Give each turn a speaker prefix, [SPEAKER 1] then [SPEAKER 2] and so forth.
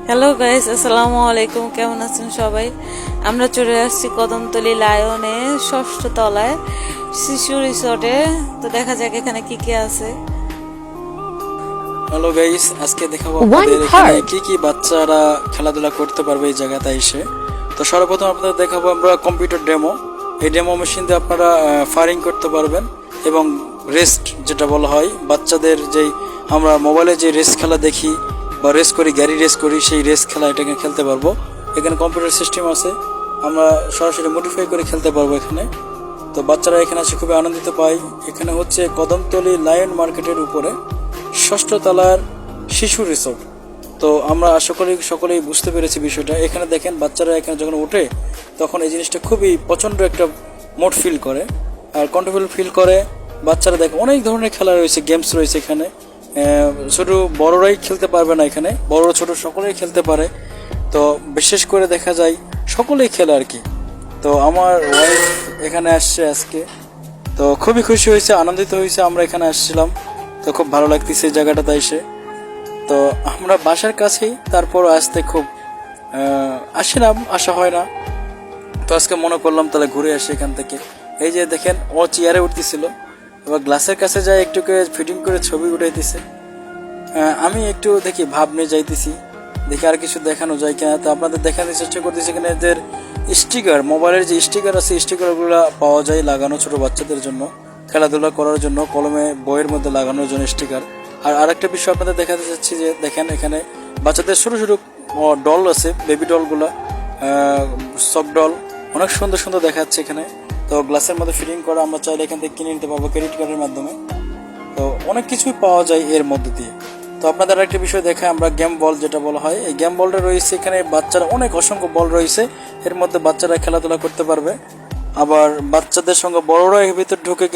[SPEAKER 1] Hello guys, আসসালামু আলাইকুম। কেমন আছেন সবাই? আমরা চলে আসছি কদমতলী লায়নে ষষ্ঠ তলায় শিশু রিসোর্টে। তো দেখা যাক এখানে কি কি আছে।
[SPEAKER 2] হ্যালো গাইস, আজকে দেখাবো আপনাদের এখানে কি কি বাচ্চারা খেলাধুলা করতে পারবে এই জায়গাতে এসে। তো সর্বপ্রথম আপনাদের দেখাবো আমরা কম্পিউটার ডেমো। এই ডেমো মেশিন দিয়ে আপনারা ফায়ারিং করতে পারবেন এবং রেস্ট যেটা বলা হয় বাচ্চাদের যেই আমরা মোবাইলে যে রেস খেলা দেখি বা রেস করি, গাড়ি রেস করি, সেই রেস খেলা এটাকে খেলতে পারবো। এখানে কম্পিউটার সিস্টেম আছে, আমরা সরাসরি মডিফাই করে খেলতে পারবো এখানে। তো বাচ্চারা এখানে এসে খুবই আনন্দিত পায়। এখানে হচ্ছে কদমতলী লায়ন মার্কেটের উপরে ষষ্ঠ তলার শিশু রিসোর্ট। তো আমরা আশা করি সকলেই বুঝতে পেরেছি বিষয়টা। এখানে দেখেন বাচ্চারা এখানে যখন ওঠে তখন এই জিনিসটা খুবই প্রচণ্ড একটা মোড ফিল করে আর কন্ট্রোল ফিল করে। বাচ্চারা দেখে অনেক ধরনের খেলা রয়েছে, গেমস রয়েছে এখানে। ছোট বড়রাই খেলতে পারবে না, এখানে বড় ছোট সকলেই খেলতে পারে। তো বিশেষ করে দেখা যায় সকলেই খেলে আর কি। তো আমার ওয়াইফ এখানে আসছে আজকে, তো খুবই খুশি হয়েছে, আনন্দিত হয়েছে। আমরা এখানে আসছিলাম, তো খুব ভালো লাগতেছে এই জায়গাটাতে এসে। তো আমরা বাসার কাছেই, তারপর আসতে খুব আসিলাম, আসা হয় না। তো আজকে মনে করলাম তাহলে ঘুরে আসি এখান থেকে। এই যে দেখেন ও চেয়ারে উঠতেছিল, এবার গ্লাসের কাছে যায় একটুকে ফিটিং করে ছবি উঠাইতেছে। আমি একটু দেখি ভাব নিয়ে যাইতেছি, দেখি আর কিছু দেখানো যায় কিনা। তো আপনাদের দেখানোর চেষ্টা করতেছি এখানে এদের স্টিকার, মোবাইলের যে স্টিকার আছে স্টিকারগুলো পাওয়া যায় লাগানো ছোট বাচ্চাদের জন্য, খেলাধুলা করার জন্য, কলমে বইয়ের মধ্যে লাগানোর জন্য স্টিকার। আর আরেকটা বিষয় আপনাদের দেখাতে চাচ্ছি যে দেখেন এখানে বাচ্চাদের ছোটো ছোটো ডল আছে, বেবি ডলগুলো, সফট ডল, অনেক সুন্দর সুন্দর দেখাচ্ছে এখানে। তো গ্লাসের মধ্যে ফিটিং করা, আমরা চাইলে এখান থেকে কিনে নিতে পারবো ক্রেডিট কার্ডের মাধ্যমে। তো অনেক কিছুই পাওয়া যায় এর মধ্যে দিয়ে। তো আপনাদের আরেকটা বিষয় দেখায়, আমরা গেম বল যেটা বলা হয়, এই গেম বলটা রয়েছে এখানে। বাচ্চারা অনেক অসংখ্য বল রয়েছে, এর মধ্যে বাচ্চারা খেলাধুলা করতে পারবে। আবার বাচ্চাদের সঙ্গে বড়রা এর ভিতর ঢুকে